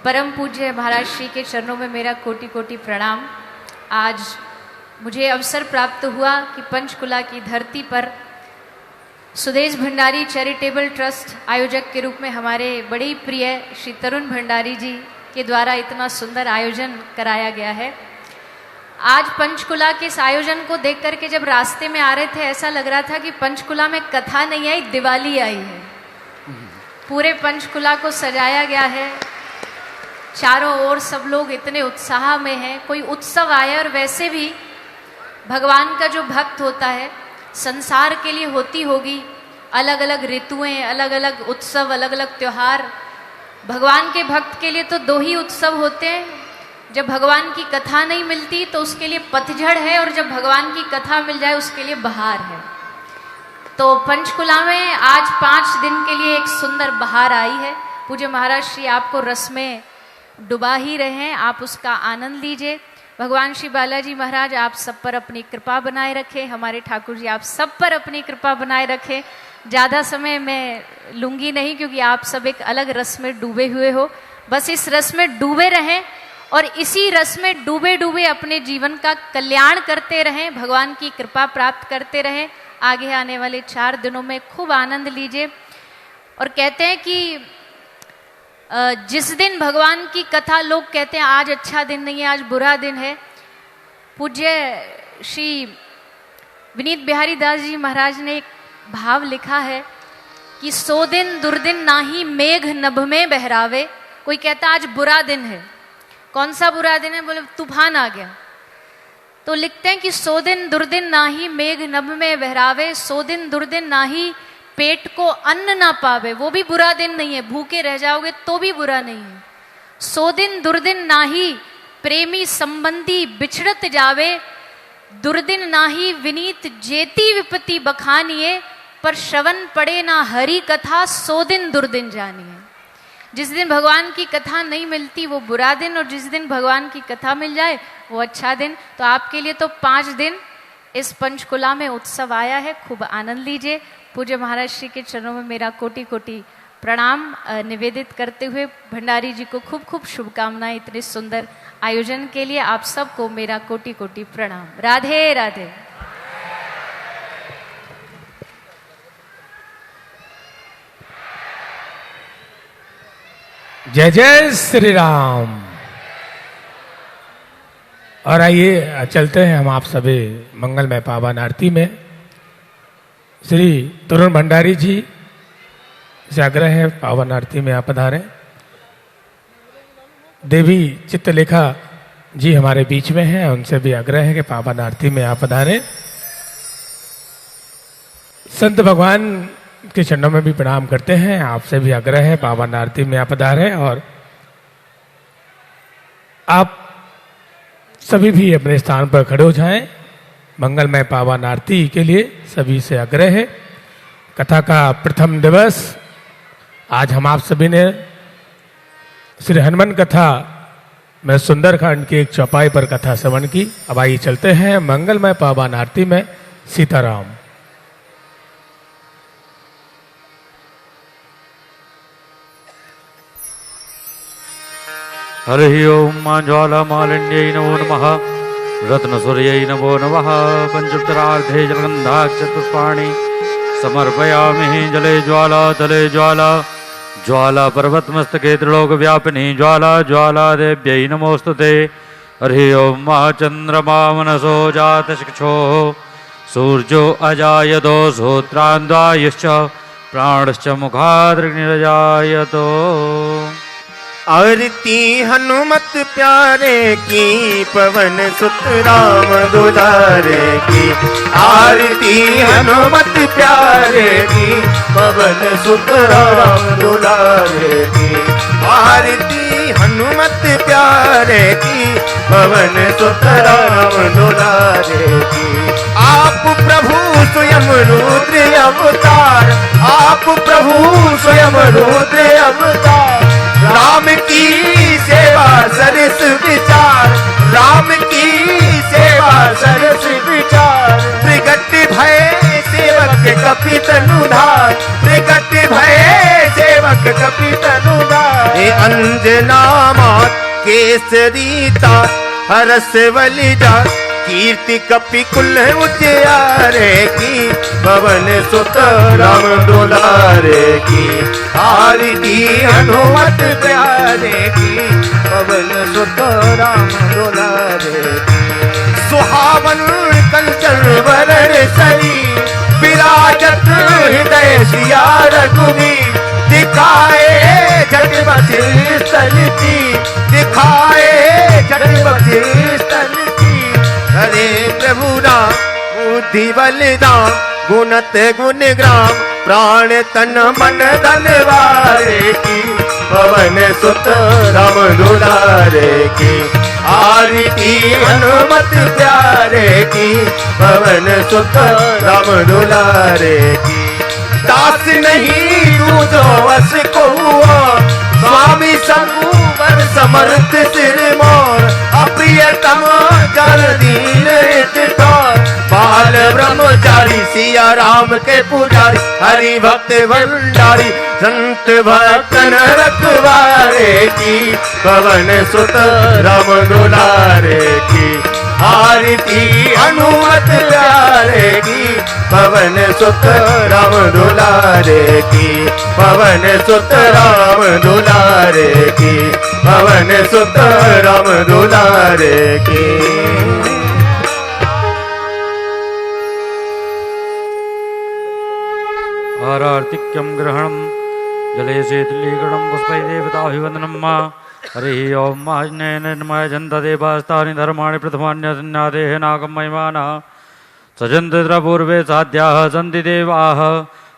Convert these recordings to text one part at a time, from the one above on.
परम पूज्य महाराज श्री के चरणों में मेरा कोटि कोटि प्रणाम। आज मुझे अवसर प्राप्त हुआ कि पंचकुला की धरती पर सुदेश भंडारी चैरिटेबल ट्रस्ट आयोजक के रूप में हमारे बड़े ही प्रिय श्री तरुण भंडारी जी के द्वारा इतना सुंदर आयोजन कराया गया है। आज पंचकुला के इस आयोजन को देख करके जब रास्ते में आ रहे थे ऐसा लग रहा था कि पंचकुला में कथा नहीं आई, दिवाली आई है। पूरे पंचकुला को सजाया गया है, चारों ओर सब लोग इतने उत्साह में हैं। कोई उत्सव आया, और वैसे भी भगवान का जो भक्त होता है संसार के लिए होती होगी अलग अलग ऋतुएं, अलग अलग उत्सव, अलग अलग त्योहार। भगवान के भक्त के लिए तो दो ही उत्सव होते हैं। जब भगवान की कथा नहीं मिलती तो उसके लिए पतझड़ है, और जब भगवान की कथा मिल जाए उसके लिए बहार है। तो पंचकुला में आज 5 दिन के लिए एक सुंदर बहार आई है। पूज्य महाराज श्री आपको रस में डुबा ही रहे हैं, आप उसका आनंद लीजिए। भगवान श्री बालाजी महाराज आप सब पर अपनी कृपा बनाए रखें, हमारे ठाकुर जी आप सब पर अपनी कृपा बनाए रखें। ज़्यादा समय मैं लूँगी नहीं क्योंकि आप सब एक अलग रस में डूबे हुए हो। बस इस रस में डूबे रहें और इसी रस में डूबे डूबे अपने जीवन का कल्याण करते रहें, भगवान की कृपा प्राप्त करते रहें। आगे आने वाले 4 दिनों में खूब आनंद लीजिए। और कहते हैं कि जिस दिन भगवान की कथा, लोग कहते हैं आज अच्छा दिन नहीं है, आज बुरा दिन है। पूज्य श्री विनीत बिहारी दास जी महाराज ने एक भाव लिखा है कि 100 दिन दुर्दिन नाही मेघ नभ में बहरावे। कोई कहता आज बुरा दिन है, कौन सा बुरा दिन है? बोले तूफान आ गया। तो लिखते हैं कि 100 दिन दुर्दिन नाही मेघ नभ में बहरावे, 100 दिन दुर्दिन नाही पेट को अन्न ना पावे। वो भी बुरा दिन नहीं है, भूखे रह जाओगे तो भी बुरा नहीं है। 100 दिन दुर्दिन नाही प्रेमी संबंधी बिछड़त जावे, दुर्दिन नाही विनीत जेती विपत्ति बखानिए, पर श्रवण पड़े ना हरि कथा 100 दिन दुर्दिन जानिए। जिस दिन भगवान की कथा नहीं मिलती वो बुरा दिन, और जिस दिन भगवान की कथा मिल जाए वो अच्छा दिन। तो आपके लिए तो 5 दिन इस पंचकुला में उत्सव आया है, खूब आनंद लीजिए। पूज्य महाराज श्री के चरणों में मेरा कोटि कोटि प्रणाम निवेदित करते हुए भंडारी जी को खूब खूब शुभकामनाएं इतने सुंदर आयोजन के लिए। आप सबको मेरा कोटि कोटि प्रणाम। राधे राधे। जय जय श्री राम। और आइए चलते हैं हम आप सभी मंगलमय पावन आरती में। श्री तरुण भंडारी जी से आग्रह है पावन आरती में आप पधारें। देवी चित्तलेखा जी हमारे बीच में हैं, उनसे भी आग्रह है कि पावन आरती में आप पधारें। संत भगवान के चरणों में भी प्रणाम करते हैं, आपसे भी आग्रह है पावन आरती में आप पधारें। और आप सभी भी अपने स्थान पर खड़े हो जाएं। मंगलमय पावन आरती के लिए सभी से आग्रह है। कथा का प्रथम दिवस आज हम आप सभी ने श्री हनुमान कथा में सुंदरकांड की एक चौपाई पर कथा श्रवण की। अब आइए चलते हैं मंगलमय पावन आरती में। सीताराम। हरि ओम मां ज्वाला मालिन्यै नमो नमः, रत्नसूर्यै नमो नमः। पंचोत्तरार्धे जलगन्धाक्षपुष्पाणि समर्पयामि। जले ज्वाला तले ज्वाला, ज्वाला पर्वतमस्तके त्रिलोकव्यापिनी ज्वाला, ज्वाला देव्यै नमोस्तुते। हरि ओम मा चन्द्रमा मनसो जातशिक्षो, सूर्यो अजायतो श्रोत्रान्दायश्च, प्राणश्च मुखादग्निरजायतो। आरती हनुमत प्यारे की, पवन सुत राम दुलारे की। आरती हनुमत प्यारे की, पवन सुत राम दुलारे की। आरती हनुमत प्यारे की, पवन सुत राम दुलारे की। आप प्रभु स्वयं रुद्र अवतार, आप प्रभु स्वयं रुद्र अवतार। राम की सेवा सरस विचार, राम की सेवा सरस विचार। प्रगट भय सेवक कपि तनुधार, प्रगट भय सेवक कपि तनुधार। अंजनामात केसरीता हरस वलिजा कीर्ति कपि कुल उजियारे की पवन सुत राम दुलारे की आरती हनुमत प्यारे की पवन सुत राम दुलारे सुहावन कंचन वरण सरी विराजत हृदय सिया रघुवीर दिखाए जगमति स्थलती दिखाए जगमति स्थलती हरे प्रभु राम बुद्धि बल राम गुणत गुण ग्राम प्राण तन मन धन वारे की पवन सुत राम दुलारे की आरती हनुमत प्यारे की पवन सुत राम दुलारे की दास नहीं तू जो वस को स्वामी संगूवर समर्थ सिर मोर अप्रियतम जन दीन ठोर बाल ब्रह्मचारी सिया राम के पुजारी हरि भक्त भंडारी संत भक्तन रखवारे की पवन सुत राम दुलारे की आरती हनुमत प्यारे की पवन सुत राम दुलारे की पवन सुत राम दुलारे की पवन सुत राम दुलारे की आरार्तिक्यं ग्रहणं जले शीतलीकरणं पुष्पै देवताभिवन्दनं मा हरिः ओं महाजनमय जन्तदेवास्तानि धर्माणि प्रथमान्यसन्न्यादेः नागं महिमानः सजन्तपूर्वे साध्याः सन्ति देवाः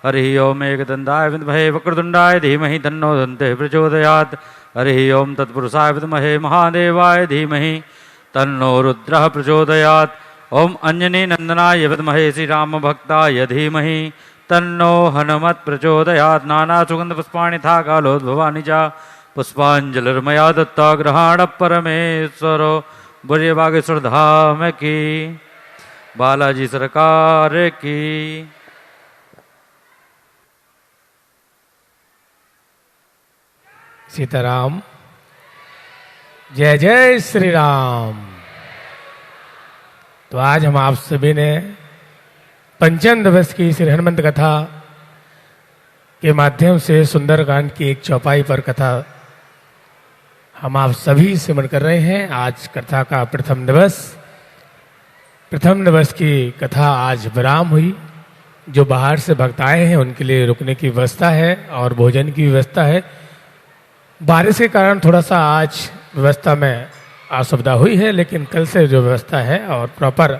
हरिः ओं एकदन्ताय विद्महे वक्रतुण्डाय धीमहि तन्नो दन्तिः प्रचोदयात् हरिः ओं तत्पुरुषाय विद्महे महादेवाय धीमहि तन्नो रुद्रः प्रचोदयात् ओं अंजनीनन्दनाय विद्महे श्रीरामभक्ताय धीमहि तन्नो हनुमत् प्रचोदयात् नानासुगन्धपुष्पाणि था कालोद्भवानि च पुष्पांजलिर्मया दत्ता ग्रहण परमेश्वरो बुरे बागेश्वर धाम की बालाजी सरकार की सीताराम। जय जय श्री राम। तो आज हम आप सभी ने पंचम दिवस की श्री हनुमंत कथा के माध्यम से सुंदरकांड की एक चौपाई पर कथा हम आप सभी सिमरण कर रहे हैं। आज कथा का प्रथम दिवस की कथा आज विराम हुई। जो बाहर से भक्त आए हैं उनके लिए रुकने की व्यवस्था है और भोजन की व्यवस्था है। बारिश के कारण थोड़ा सा आज व्यवस्था में असुविधा हुई है, लेकिन कल से जो व्यवस्था है और प्रॉपर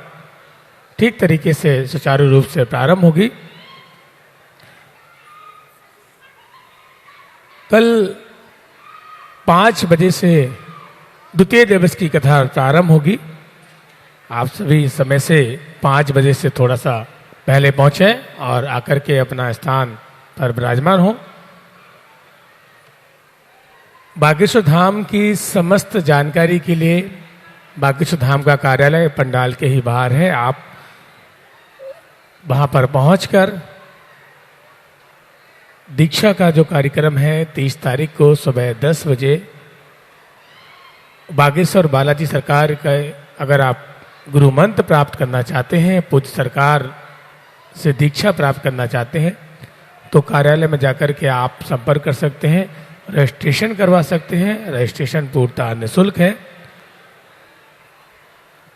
ठीक तरीके से सुचारू रूप से प्रारंभ होगी। कल 5 बजे से द्वितीय दिवस की कथा प्रारंभ होगी। आप सभी समय से 5 बजे से थोड़ा सा पहले पहुंचे और आकर के अपना स्थान पर विराजमान हो। बागेश्वर धाम की समस्त जानकारी के लिए बागेश्वर धाम का कार्यालय पंडाल के ही बाहर है। आप वहां पर पहुंचकर दीक्षा का जो कार्यक्रम है 30 तारीख को सुबह 10 बजे बागेश्वर बालाजी सरकार का, अगर आप गुरु मंत्र प्राप्त करना चाहते हैं, पूज्य सरकार से दीक्षा प्राप्त करना चाहते हैं, तो कार्यालय में जाकर के आप संपर्क कर सकते हैं, रजिस्ट्रेशन करवा सकते हैं। रजिस्ट्रेशन पूर्णतः निःशुल्क है।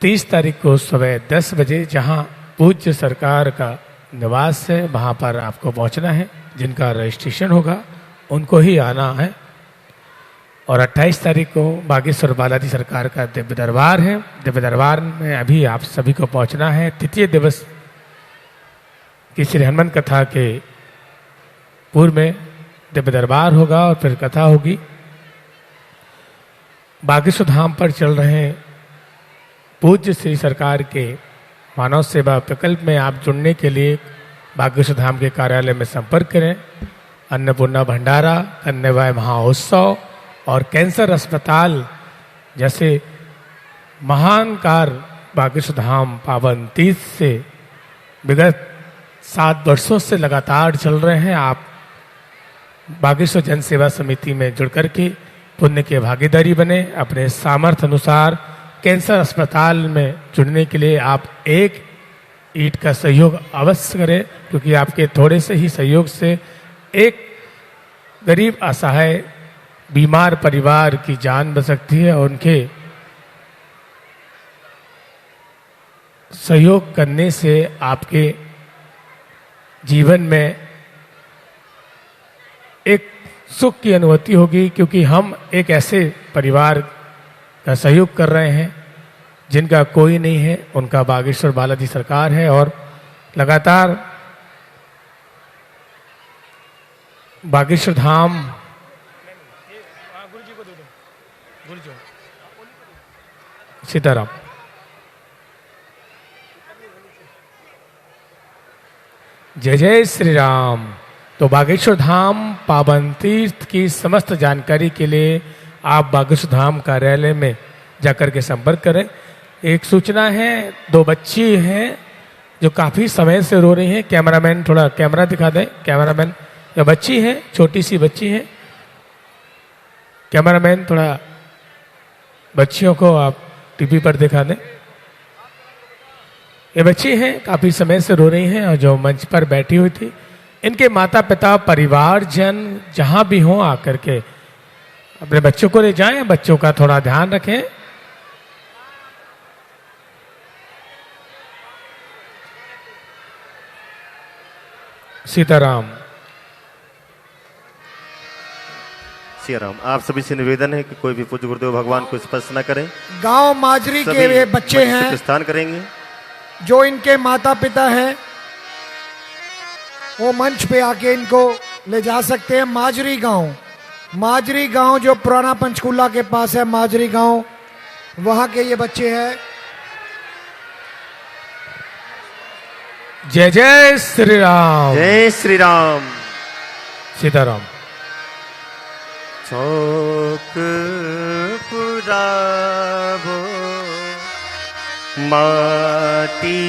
30 तारीख को सुबह 10 बजे जहां पूज्य सरकार का निवास है वहां पर आपको पहुंचना है। जिनका रजिस्ट्रेशन होगा उनको ही आना है। और 28 तारीख को बागेश्वर बालाजी सरकार का दिव्य दरबार है। दिव्य दरबार में अभी आप सभी को पहुंचना है। तृतीय दिवस की श्री हनुमान कथा के पूर्व में दिव्य दरबार होगा और फिर कथा होगी। बागेश्वर धाम पर चल रहे पूज्य श्री सरकार के मानव सेवा प्रकल्प में आप जुड़ने के लिए बागेश्वर धाम के कार्यालय में संपर्क करें। अन्नपूर्णा भंडारा, कन्यावाय महाउत्सव और कैंसर अस्पताल जैसे महान कार्य बागेश्वर धाम पावन तीर्थ से विगत 7 वर्षों से लगातार चल रहे हैं। आप बागेश्वर जन सेवा समिति में जुड़ करके पुण्य के भागीदारी बने। अपने सामर्थ्य अनुसार कैंसर अस्पताल में जुड़ने के लिए आप एक ईंट का सहयोग अवश्य करें, क्योंकि आपके थोड़े से ही सहयोग से एक गरीब असहाय बीमार परिवार की जान बच सकती है और उनके सहयोग करने से आपके जीवन में एक सुख की अनुभूति होगी, क्योंकि हम एक ऐसे परिवार का सहयोग कर रहे हैं जिनका कोई नहीं है। उनका बागेश्वर बालाजी सरकार है और लगातार बागेश्वर धाम सीताराम जय जय श्री राम। तो बागेश्वर धाम पावन तीर्थ की समस्त जानकारी के लिए आप बागेश्वर धाम कार्यालय में जाकर के संपर्क करें। एक सूचना है, 2 बच्ची हैं जो काफ़ी समय से रो रही हैं। कैमरामैन थोड़ा कैमरा दिखा दें। कैमरामैन, या बच्ची है, छोटी सी बच्ची है। कैमरामैन थोड़ा बच्चियों को आप टीवी पर दिखा दें। ये बच्ची हैं, काफ़ी समय से रो रही हैं और जो मंच पर बैठी हुई थी। इनके माता पिता परिवारजन जहाँ भी हों आकर के अपने बच्चों को ले जाएं, बच्चों का थोड़ा ध्यान रखें। सीताराम। सियाराम। आप सभी से निवेदन है कि कोई भी पूज्य गुरुदेव भगवान को स्पर्श न करें। गांव माजरी के वे बच्चे हैं प्रस्थान करेंगे। जो इनके माता पिता हैं वो मंच पे आके इनको ले जा सकते हैं। माजरी गांव जो पुराना पंचकूला के पास है, माजरी गांव, वहां के ये बच्चे हैं। जय जय श्री राम। जय श्री राम। सीताराम। चौक पुराबो माटी